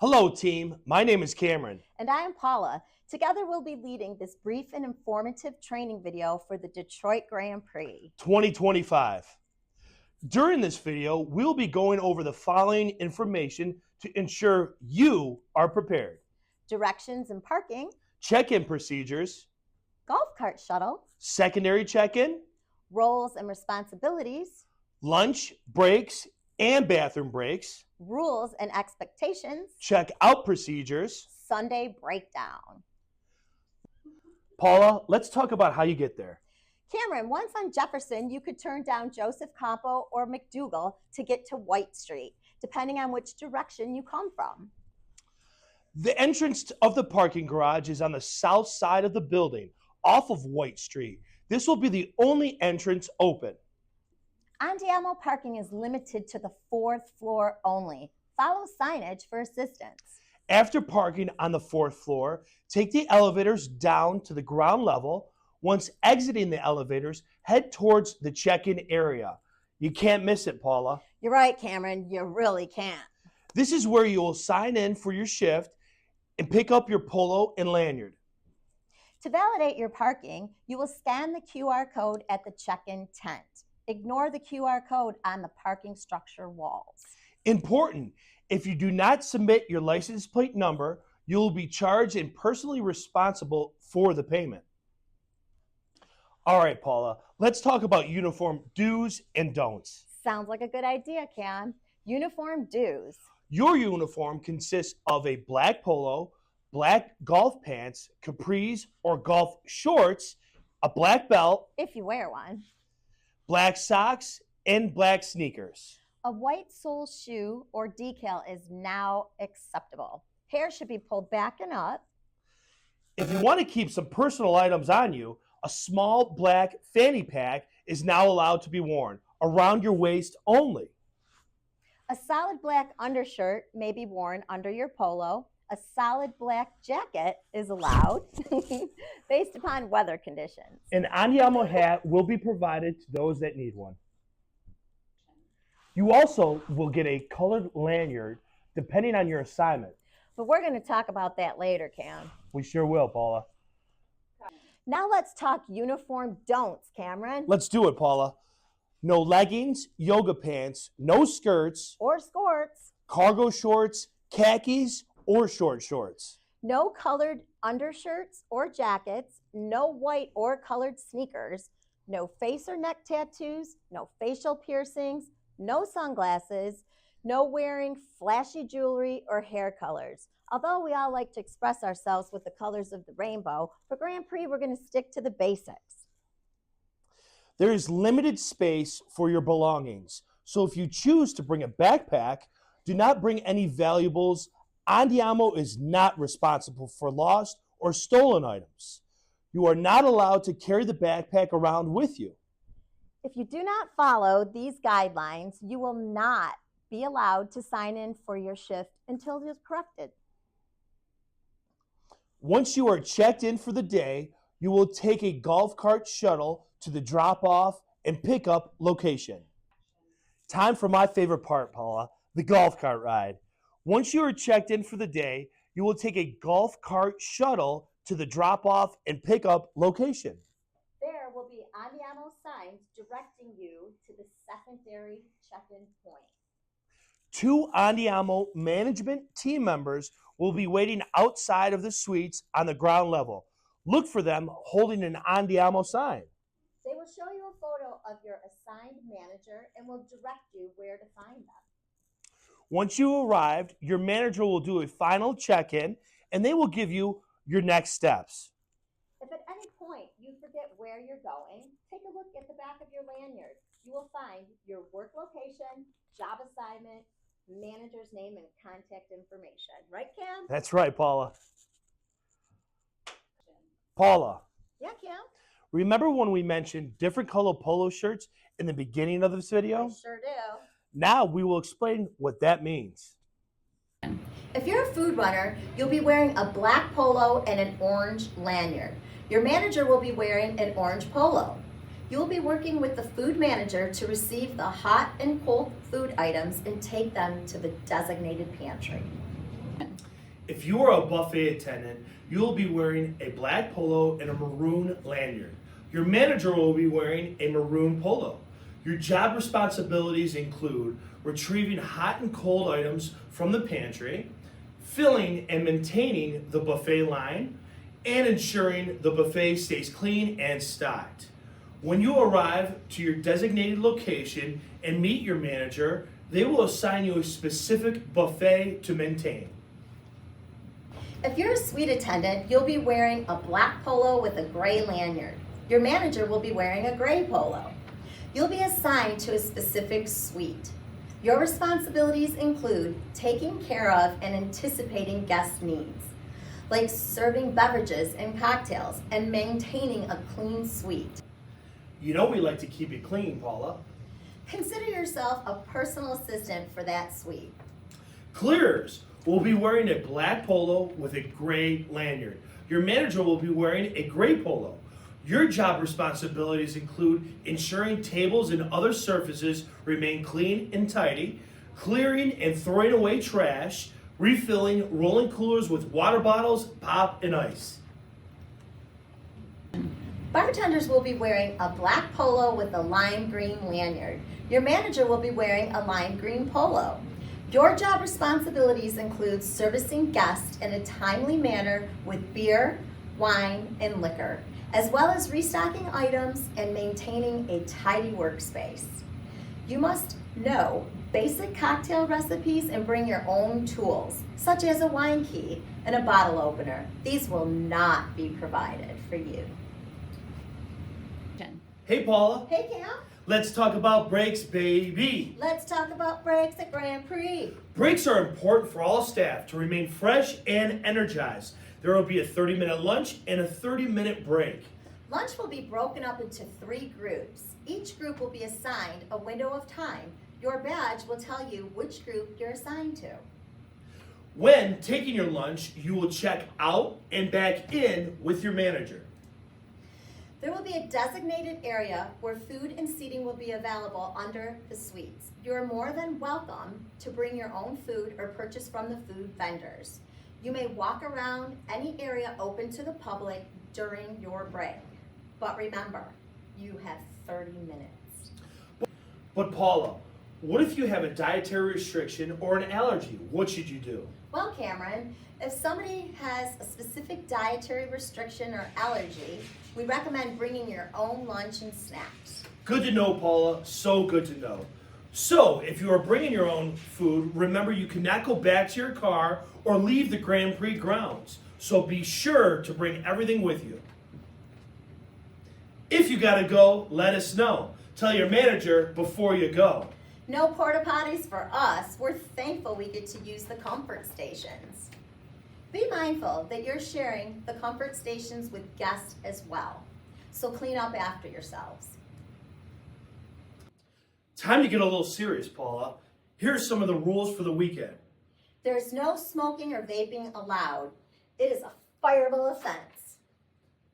Hello, team. My name is Cameron. And I am Paula. Together we'll be leading this brief and informative training video for the Detroit Grand Prix 2025. During this video, we'll be going over the following information to ensure you are prepared. Directions and parking, Check-in procedures, golf cart shuttle, secondary check-in, roles and responsibilities, lunch breaks and bathroom breaks, rules and expectations, check-out procedures. Sunday breakdown. Paula, let's talk about how you get there. Cameron, once on Jefferson, you could turn down Joseph Campo or McDougal to get to White Street, depending on which direction you come from. The entrance of the parking garage is on the south side of the building, off of White Street. This will be the only entrance open. Andiamo parking is limited to the 4th floor only. Follow signage for assistance. After parking on the 4th floor, take the elevators down to the ground level. Once exiting the elevators, head towards the check-in area. You can't miss it, Paula. You're right, Cameron. You really can't. This is where you will sign in for your shift and pick up your polo and lanyard. To validate your parking, you will scan the QR code at the check-in tent. Ignore the QR code on the parking structure walls. Important, if you do not submit your license plate number, you will be charged and personally responsible for the payment. All right, Paula, let's talk about uniform do's and don'ts. Sounds like a good idea, Cam. Uniform do's. Your uniform consists of a black polo, black golf pants, capris or golf shorts, a black belt, if you wear one, black socks, and black sneakers. A white sole shoe or decal is now acceptable. Hair should be pulled back and up. If you want to keep some personal items on you, a small black fanny pack is now allowed to be worn, around your waist only. A solid black undershirt may be worn under your polo. A solid black jacket is allowed based upon weather conditions. An Andiamo hat will be provided to those that need one. You also will get a colored lanyard depending on your assignment. But we're going to talk about that later, Cam. We sure will, Paula. Now let's talk uniform don'ts, Cameron. Let's do it, Paula. No leggings, yoga pants, no skirts, or skirts, cargo shorts, khakis, or short shorts. No colored undershirts or jackets, no white or colored sneakers, no face or neck tattoos, no facial piercings, no sunglasses, no wearing flashy jewelry or hair colors. Although we all like to express ourselves with the colors of the rainbow, for Grand Prix, we're going to stick to the basics. There is limited space for your belongings, so if you choose to bring a backpack, do not bring any valuables. Andiamo is not responsible for lost or stolen items. You are not allowed to carry the backpack around with you. If you do not follow these guidelines, you will not be allowed to sign in for your shift until it is corrected. Once you are checked in for the day, you will take a golf cart shuttle to the drop-off and pick-up location. Time for my favorite part, Paula, the golf cart ride. Once you are checked in for the day, you will take a golf cart shuttle to the drop-off and pick-up location. There will be Andiamo signs directing you to the secondary check-in point. 2 Andiamo management team members will be waiting outside of the suites on the ground level. Look for them holding an Andiamo sign. They will show you a photo of your assigned manager and will direct you where to find them. Once you arrived, your manager will do a final check-in and they will give you your next steps. If at any point you forget where you're going, take a look at the back of your lanyard. You will find your work location, job assignment, manager's name, and contact information. Right, Cam? That's right, Paula. Paula. Yeah, Cam? Remember when we mentioned different color polo shirts in the beginning of this video? I sure do. Now we will explain what that means. If you're a food runner, you'll be wearing a black polo and an orange lanyard. Your manager will be wearing an orange polo. You will be working with the food manager to receive the hot and cold food items and take them to the designated pantry. If you are a buffet attendant, you will be wearing a black polo and a maroon lanyard. Your manager will be wearing a maroon polo. Your job responsibilities include retrieving hot and cold items from the pantry, filling and maintaining the buffet line, and ensuring the buffet stays clean and stocked. When you arrive to your designated location and meet your manager, they will assign you a specific buffet to maintain. If you're a suite attendant, you'll be wearing a black polo with a gray lanyard. Your manager will be wearing a gray polo. You'll be assigned to a specific suite. Your responsibilities include taking care of and anticipating guest needs, like serving beverages and cocktails and maintaining a clean suite. You know we like to keep it clean, Paula. Consider yourself a personal assistant for that suite. Clearers will be wearing a black polo with a gray lanyard. Your manager will be wearing a gray polo. Your job responsibilities include ensuring tables and other surfaces remain clean and tidy, clearing and throwing away trash, refilling rolling coolers with water bottles, pop, and ice. Bartenders will be wearing a black polo with a lime green lanyard. Your manager will be wearing a lime green polo. Your job responsibilities include servicing guests in a timely manner with beer, wine, and liquor, as well as restocking items and maintaining a tidy workspace. You must know basic cocktail recipes and bring your own tools, such as a wine key and a bottle opener. These will not be provided for you. Hey, Paula. Hey, Cam. Let's talk about breaks, baby. Let's talk about breaks at Grand Prix. Breaks are important for all staff to remain fresh and energized. There will be a 30-minute lunch and a 30-minute break. Lunch will be broken up into 3 groups. Each group will be assigned a window of time. Your badge will tell you which group you're assigned to. When taking your lunch, you will check out and back in with your manager. There will be a designated area where food and seating will be available under the suites. You are more than welcome to bring your own food or purchase from the food vendors. You may walk around any area open to the public during your break. But remember, you have 30 minutes. But Paula, what if you have a dietary restriction or an allergy? What should you do? Well, Cameron, if somebody has a specific dietary restriction or allergy, we recommend bringing your own lunch and snacks. Good to know, Paula. So good to know. So, if you are bringing your own food, remember you cannot go back to your car or leave the Grand Prix grounds. So be sure to bring everything with you. If you gotta go, let us know. Tell your manager before you go. No porta potties for us. We're thankful we get to use the comfort stations. Be mindful that you're sharing the comfort stations with guests as well. So clean up after yourselves. Time to get a little serious, Paula. Here are some of the rules for the weekend. There's no smoking or vaping allowed. It is a fireable offense.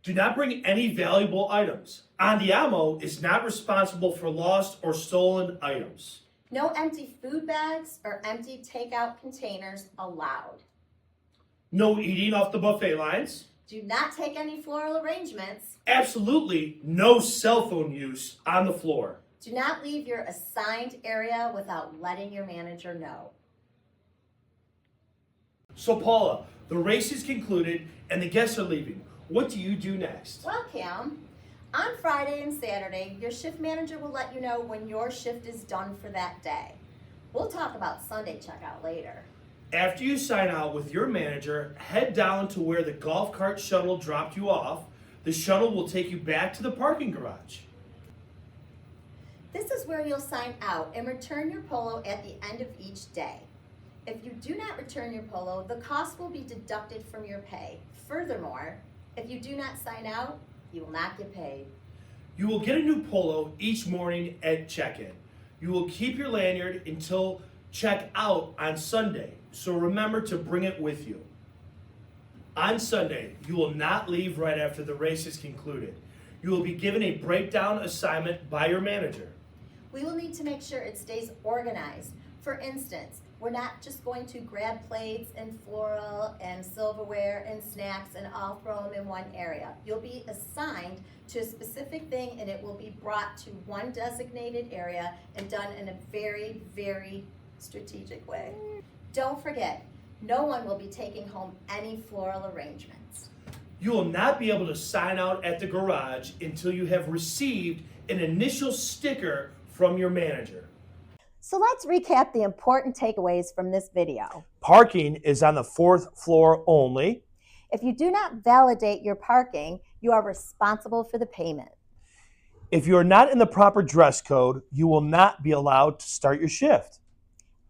Do not bring any valuable items. Andiamo is not responsible for lost or stolen items. No empty food bags or empty takeout containers allowed. No eating off the buffet lines. Do not take any floral arrangements. Absolutely no cell phone use on the floor. Do not leave your assigned area without letting your manager know. So Paula, the race is concluded and the guests are leaving. What do you do next? Well, Cam, on Friday and Saturday, your shift manager will let you know when your shift is done for that day. We'll talk about Sunday checkout later. After you sign out with your manager, head down to where the golf cart shuttle dropped you off. The shuttle will take you back to the parking garage. This is where you'll sign out and return your polo at the end of each day. If you do not return your polo, the cost will be deducted from your pay. Furthermore, if you do not sign out, you will not get paid. You will get a new polo each morning at check-in. You will keep your lanyard until check out on Sunday, so remember to bring it with you. On Sunday, you will not leave right after the race is concluded. You will be given a breakdown assignment by your manager. We will need to make sure it stays organized. For instance, We're not just going to grab plates and floral and silverware and snacks and all throw them in one area. You'll be assigned to a specific thing and it will be brought to one designated area and done in a very, very strategic way. Don't forget, no one will be taking home any floral arrangements. You will not be able to sign out at the garage until you have received an initial sticker from your manager. So let's recap the important takeaways from this video. Parking is on the 4th floor only. If you do not validate your parking, you are responsible for the payment. If you are not in the proper dress code, you will not be allowed to start your shift.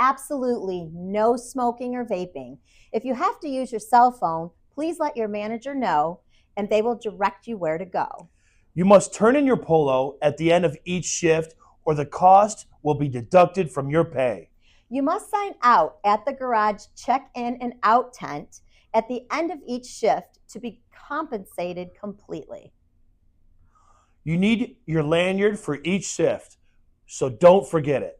Absolutely no smoking or vaping. If you have to use your cell phone, please let your manager know and they will direct you where to go. You must turn in your polo at the end of each shift or the cost will be deducted from your pay. You must sign out at the garage check-in and out tent at the end of each shift to be compensated completely. You need your lanyard for each shift, so don't forget it.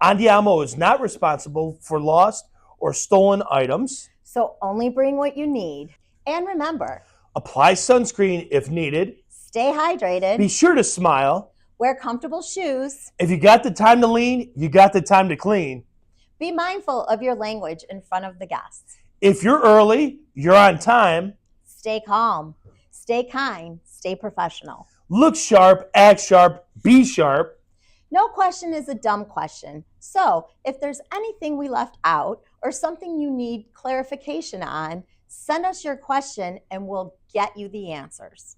Andiamo is not responsible for lost or stolen items. So only bring what you need. And remember, Apply sunscreen if needed. stay hydrated. Be sure to smile. Wear comfortable shoes. If you got the time to lean, you got the time to clean. Be mindful of your language in front of the guests. If you're early, you're on time. Stay calm. Stay kind. Stay professional. Look sharp, act sharp, be sharp. No question is a dumb question. So if there's anything we left out or something you need clarification on, send us your question and we'll get you the answers.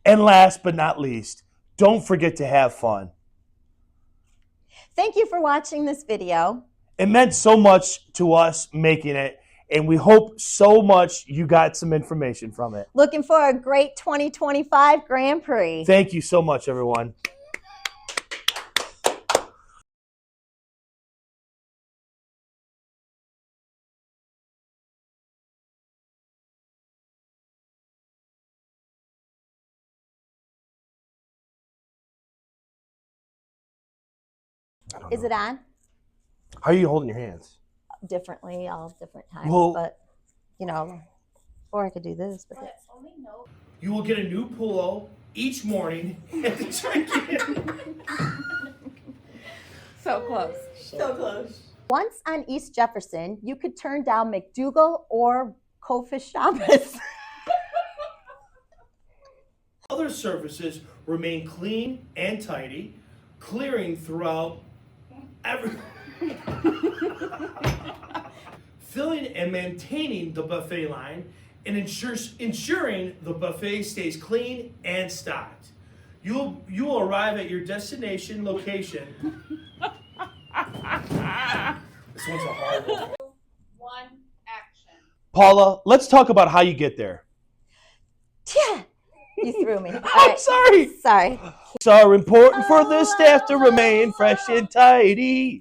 And last but not least, don't forget to have fun. Thank you for watching this video. It meant so much to us making it, and we hope so much you got some information from it. Looking for a great 2025 Grand Prix. Thank you so much, everyone. Is it on? How are you holding your hands? Differently, all different times, Well- but you know, or I could do this. But You will get a new polo each morning at the check-in. So close. so close. Once on East Jefferson, you could turn down McDougal or Kofish Shabbos. Other surfaces remain clean and tidy, clearing throughout every... Filling and maintaining the buffet line and ensuring the buffet stays clean and stocked. You will arrive at your destination location. This one's a hard one. One action. Paula, let's talk about how you get there. Yeah, you threw me. All I'm right. sorry. Sorry. It's so important for the staff to remain fresh and tidy.